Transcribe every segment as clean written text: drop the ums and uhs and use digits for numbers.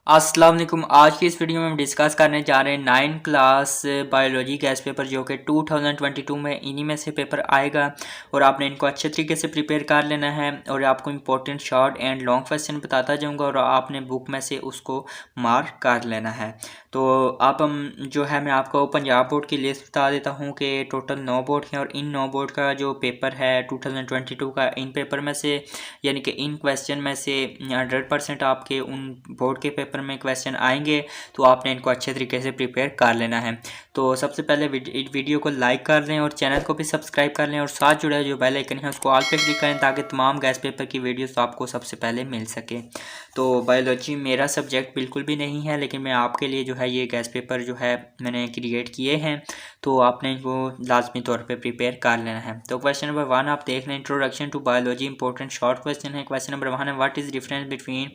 अस्सलाम वालेकुम। आज की इस वीडियो में हम डिस्कस करने जा रहे हैं 9 क्लास बायोलॉजी गैस पेपर जो कि 2022 में इन्हीं में से पेपर आएगा और आपने इनको अच्छे तरीके से प्रिपेयर कर लेना है और आपको important short and long question बताता जाऊंगा और आपने बुक में से उसको मार्क कर लेना है। तो अब हम जो है मैं आपको पंजाब बोर्ड की लिस्ट बता देता हूँ कि टोटल 9 बोर्ड हैं और इन 9 बोर्ड का जो पेपर है 2022 का इन पेपर में से यानी कि इन क्वेश्चन में से 100% आपके उन बोर्ड के पेपर में क्वेश्चन आएंगे, तो आपने इनको अच्छे तरीके से प्रिपेयर कर लेना है। तो सबसे पहले वीडियो को लाइक कर लें और चैनल को भी सब्सक्राइब कर लें और साथ जुड़ा जो बेल आइकन है उसको ऑल पे क्लिक करें ताकि तमाम गैस पेपर की वीडियोस आपको सबसे पहले मिल सके। तो बायोलॉजी मेरा सब्जेक्ट बिल्कुल भी नहीं है, लेकिन मैं आपके लिए जो है ये गैस पेपर जो है मैंने क्रिएट किए हैं, तो आपने इनको लाजमी तौर पे प्रिपेयर कर लेना है। तो क्वेश्चन नंबर 1 आप देख लें, introduction to biology important short question है। क्वेश्चन नंबर 1 है what is difference between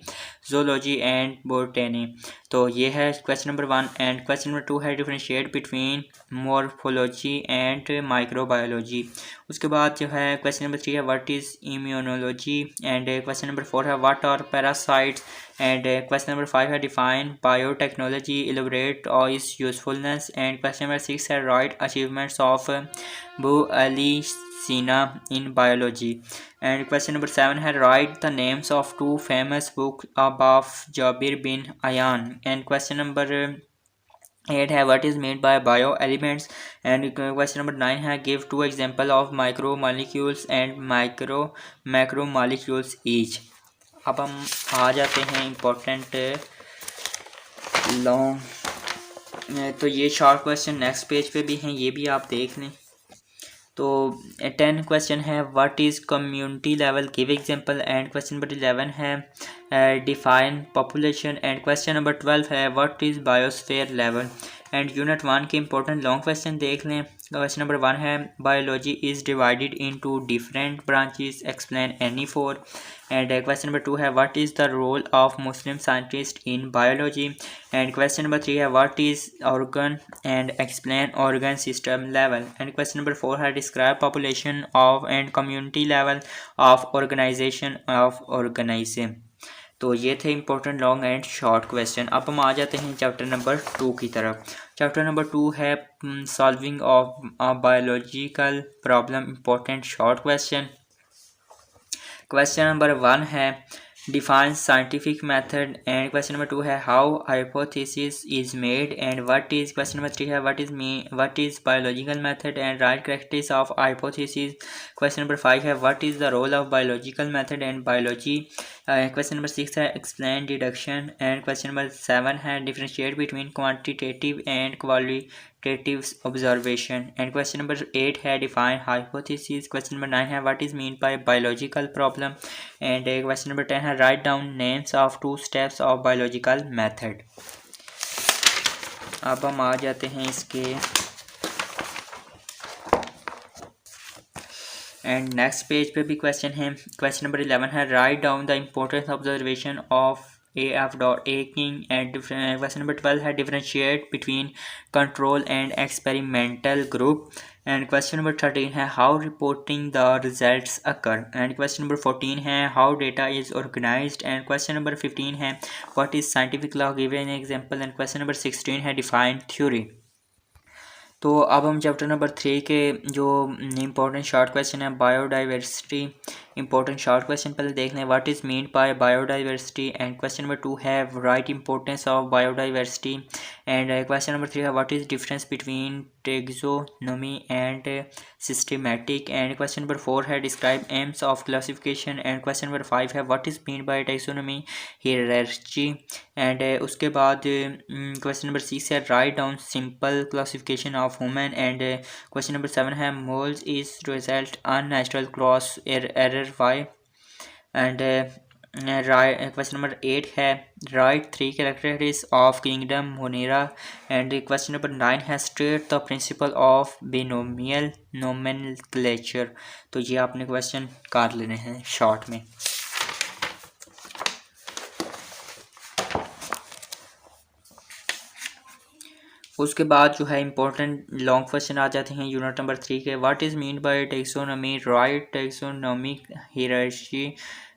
zoology and botany. तो ये है question number 1 and question number 2 है differentiate between morphology and microbiology. उसके बाद जो है क्वेश्चन नंबर 3 है what is immunology and question number 4 है what are parasites and question number 5 है डिफाइन बायोटेक्नोलॉजी इलेबोरेट और इस यूजफुलनेस एंड क्वेश्चन नंबर 6 है right achievements of Bu Ali Sina in biology and question number 7 है write the names of 2 famous book of Jabir bin Ayan and question number 8 है what is made by bio elements and question number 9 है give 2 example of micro molecules and macro molecules each. अब हम आ जाते हैं important long, तो ये short question next page पे भी हैं, ये भी आप देख लें। तो 10 क्वेश्चन है what is community level give example and question number 11 है define population and question number 12 है what is biosphere level and unit 1 के इंपॉर्टेंट लॉन्ग क्वेश्चन देख लें। क्वेश्चन नंबर 1 है biology is divided into different branches explain any four and question number 2 है what is the role of Muslim scientist in biology and question number 3 है what is organ and explain organ system level and question number 4 है describe population of and community level of organisation of organisation. तो ये थे important long and short question. अब हम आ जाते हैं chapter number 2 की तरफ। चैप्टर नंबर 2 है solving of biological problem important short question. Question number 1 है define scientific method and question number 2 है how hypothesis is made and what is question number 3 है what is biological method and write characteristics of hypothesis. Question number 5 है what is the role of biological method and biology. Question number 6 है explain deduction and question number 7 है differentiate between quantitative and qualitative observation and question number 8 है define hypothesis. Question number 9 है what is mean by biological problem and question number 10 है write down names of 2 steps of biological method. अब हम आ जाते हैं इसके and next page पे भी क्वेश्चन है। क्वेश्चन नंबर 11 है write down the importance observation of AF dot A king and question number 12 है differentiate between control and experimental group and question number 13 है how reporting the results occur and question number 14 है how data is organized and question number 15 है what is scientific law give an example and question number 16 है define theory। तो अब हम chapter number 3 के जो important short question है biodiversity important short question पहले देख लें what is mean by biodiversity and question number 2 है write importance of biodiversity and question number 3 है what is difference between taxonomy and systematic and question number 4 है describe aims of classification and question number 5 है what is mean by taxonomy hierarchy and उसके बाद question number 6 है write down simple classification of women and question number 7 है moles is result unnatural cross error why and question number 8 है write 3 characteristics of kingdom Monera and question number 9 है state the principle of binomial nomenclature. तो ये आपने question कर लेने हैं short में। उसके बाद जो है इंपॉर्टेंट लॉन्ग क्वेश्चन आ जाते हैं यूनिट नंबर 3 के what is mean by taxonomy write taxonomic hierarchy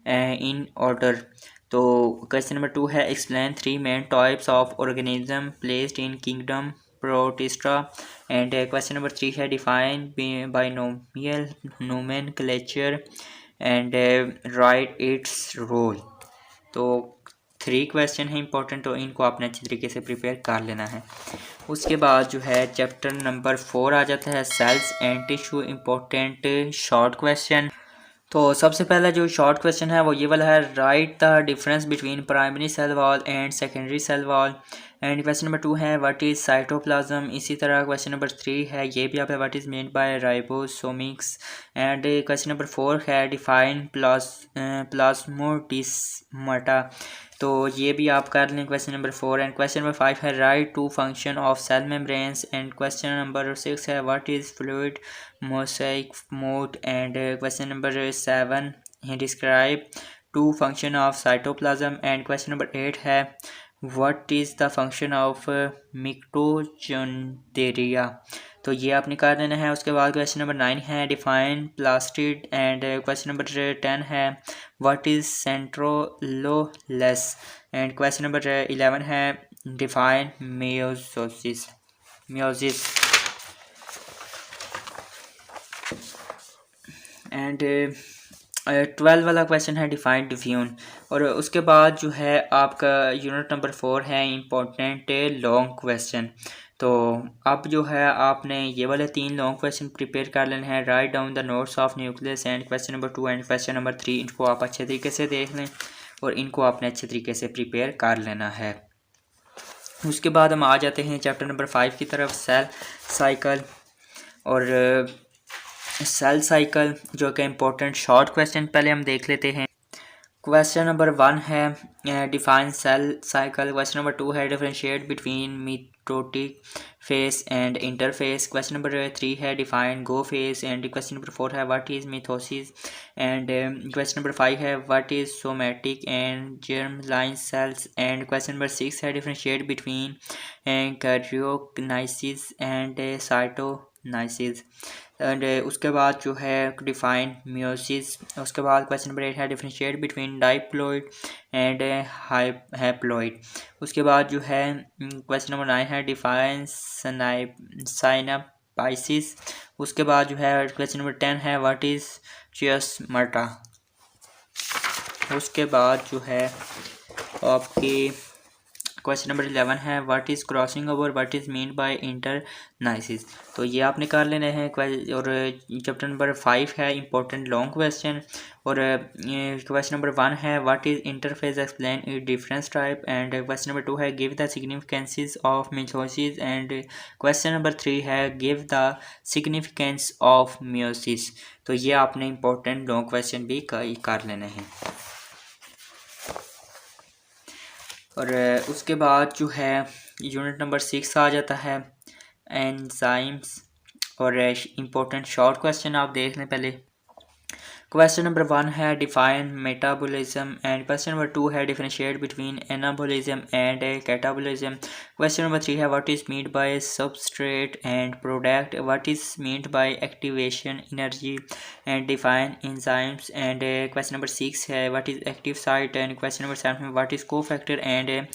in order तो क्वेश्चन नंबर 2 है explain 3 main types of organism placed in kingdom Protista. And question number 3 है define binomial nomenclature and write its role. तो 3 question है important, तो इनको आपने अच्छी तरीके से प्रिपेयर कर लेना है। उसके बाद जो है चैप्टर नंबर 4 आ जाता है cells and tissue important short question. तो सबसे पहला जो शॉर्ट क्वेश्चन है वो ये वाला है, write the difference between primary cell wall and secondary cell wall. And question number 2 है व्हाट इज़ साइटोप्लाज्म। इसी तरह क्वेश्चन नंबर 3 है ये भी आप है what is made by ribosomics. And question number 4 है डिफाइन प्लाज्मोडिस्माटा। तो ये भी आप कर लें question number 4। And question number 5 है write two function of cell membranes. And question number 6 है what is fluid mosaic mode. And question number 7 है describe two function of cytoplasm. And question number 8 है what is the function of mitochondria. तो ये आपने कर लेना है। उसके बाद क्वेश्चन नंबर 9 है define plastid. And question number 10 है what is centrioles. And question number 11 है डिफाइन मियोसिस। एंड 12 वाला क्वेश्चन है डिफाइन डिफ्यून। और उसके बाद जो है आपका यूनिट नंबर 4 है इम्पोर्टेंट लॉन्ग क्वेश्चन। तो अब जो है आपने ये वाले 3 लॉन्ग क्वेश्चन प्रिपेयर कर लेने हैं। Write down the notes of nucleus and question number 2 and question number 3, इनको आप अच्छे तरीके से देख लें और इनको आपने अच्छे तरीके से प्रिपेयर कर लेना है। उसके बाद हम आ जाते हैं चैप्टर नंबर 5 की तरफ, सेल साइकिल। और सेल साइकिल जो कि इम्पोर्टेंट शॉर्ट क्वेश्चन पहले हम देख लेते हैं। क्वेश्चन नंबर 1 है define cell cycle. Question number 2 है differentiate between mitotic phase and interphase. Question number 3 है define go phase. And question number 4 है what is mitosis. And question number 5 है what is somatic and germ line cells. And question number 6 है differentiate between karyokinesis and cytokinesis. And उसके बाद जो है define meiosis. उसके बाद क्वेश्चन नंबर 8 है differentiate between diploid and haploid. उसके बाद जो है क्वेश्चन नंबर 9 है डिफाइन साइनापाइसिस। उसके बाद जो है क्वेश्चन नंबर 10 है व्हाट इज़ चियोस्माटा। उसके बाद जो है आपकी क्वेश्चन नंबर 11 है what is crossing over, what is mean by interkinesis. तो ये आपने कर लेने हैं। और चैप्टर नंबर 5 है इंपॉर्टेंट लॉन्ग क्वेश्चन। और क्वेश्चन नंबर 1 है what is interface, explain it difference type. And question number 2 है give the significances of meiosis. And question number 3 है give the significance of meiosis. तो ये आपने इंपॉर्टेंट लॉन्ग क्वेश्चन भी कर लेने हैं। और उसके बाद जो है यूनिट नंबर 6 आ जाता है एंजाइम्स। और इम्पोर्टेंट शॉर्ट क्वेश्चन आप देख लें पहले। क्वेश्चन नंबर 1 है define metabolism. And question number 2 है differentiate between anabolism and catabolism. Question number 3 है what is meant by substrate and product. What is meant by activation energy and define enzymes. And question number 6 है what is active site. And question number 7 है what is cofactor and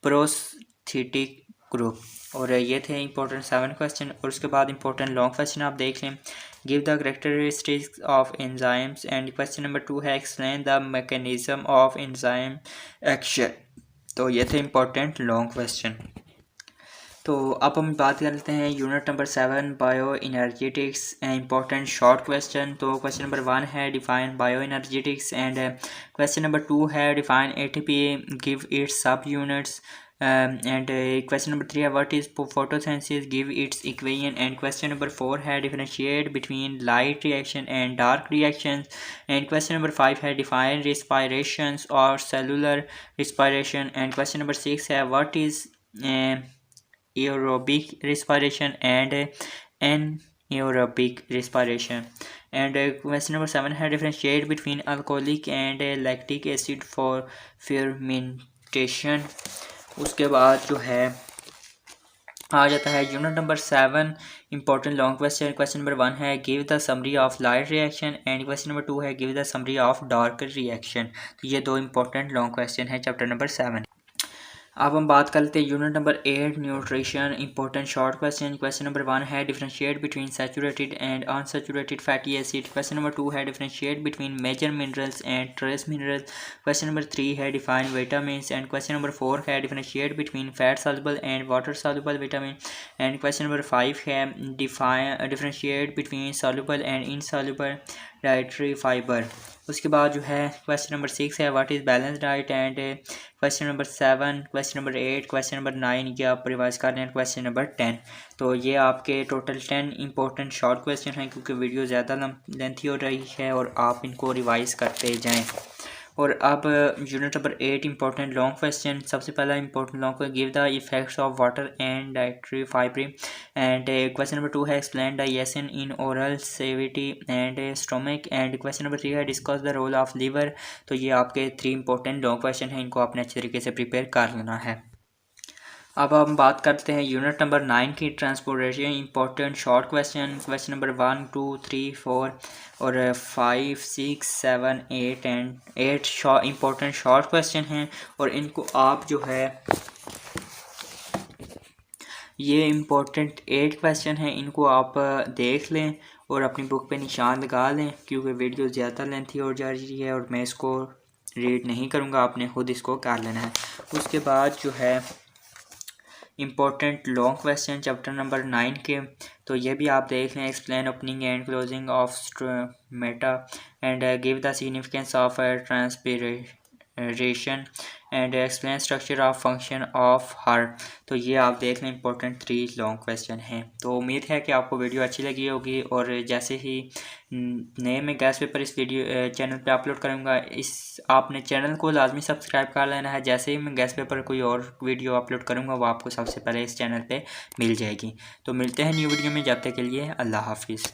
prosthetic group. और ये थे important 7 question. और उसके बाद important long question आप देख लें। Give the characteristics of enzymes. And question number 2 है explain the mechanism of enzyme action. तो ये थे इंपॉर्टेंट लॉन्ग क्वेश्चन। तो अब हम बात कर लेते हैं unit number 7 bio energetics important short question. तो क्वेश्चन नंबर 1 है define bio energetics. And question number 2 है डिफाइन एटीपी, गिव इट्स सब यूनिट्स। एंड क्वेश्चन नंबर 3 है what is photosynthesis, give its equation. And question number 4 है differentiate between light reaction and dark reactions. And question number 5 है define रिस्पायरेशंस और cellular respiration. And question number 6 है what is aerobic respiration and anaerobic respiration. And question number 7 है differentiate between alcoholic and lactic acid for fermentation. उसके बाद जो है आ जाता है unit number 7 important long question. Question number 1 है give the summary of light reaction and question number 2 है give the summary of dark reaction. तो ये दो इंपॉर्टेंट लॉन्ग क्वेश्चन है चैप्टर नंबर 7। अब हम बात करते हैं unit number 8 nutrition important short question. Question number 1 है differentiate between saturated and unsaturated fatty acid. Question number 2 है differentiate between major minerals and trace minerals. Question number 3 है define vitamins and question number 4 है differentiate between fat soluble and water soluble vitamin and question number 5 है differentiate between soluble and insoluble dietary fibre. उसके बाद जो है question number 6 है what is balance diet and question number 7 question number 8 question number 9 ये आप revise कर रहे हैं क्वेश्चन नंबर 10। तो ये आपके टोटल 10 इंपॉर्टेंट शॉर्ट क्वेश्चन हैं क्योंकि वीडियो ज़्यादा लेंथी हो रही है और आप इनको रिवाइज करते जाएँ। और अब unit number 8 important long question. सबसे पहला important long give the effects of water and dietary fibre and question number 2 है explain digestion in oral cavity and stomach and question number 3 है discuss the role of liver. तो ये आपके 3 important long question हैं, इनको आपने अच्छे तरीके से प्रिपेयर कर लेना है। अब हम बात करते हैं यूनिट नंबर 9 की transportation important short question. Question number 1 2 3 4 और 5 6 7 8 एंड 8 इंपॉर्टेंट शॉर्ट क्वेश्चन हैं और इनको आप जो है ये इंपॉर्टेंट 8 क्वेश्चन हैं, इनको आप देख लें और अपनी बुक पे निशान लगा लें क्योंकि वीडियो ज़्यादा लेंथी हो जा रही है और मैं इसको रीड नहीं करूँगा, आपने खुद इसको कर लेना है। उसके बाद जो है important long question chapter number 9 के, तो ये भी आप देख लें। Explain opening and closing of Meta and give the significance of transpiration and explain structure of function of heart. तो ये आप देख लें इंपॉर्टेंट 3 लॉन्ग क्वेश्चन हैं। तो उम्मीद है कि आपको वीडियो अच्छी लगी होगी और जैसे ही नए मैं गैस पेपर इस वीडियो चैनल पे अपलोड करूँगा, इस आपने चैनल को लाजमी सब्सक्राइब कर लेना है। जैसे ही मैं गैस पेपर कोई और वीडियो अपलोड करूँगा वो आपको सबसे पहले इस चैनल पे मिल जाएगी। तो मिलते हैं न्यू वीडियो में, जब तक के लिए अल्लाह हाफिज़।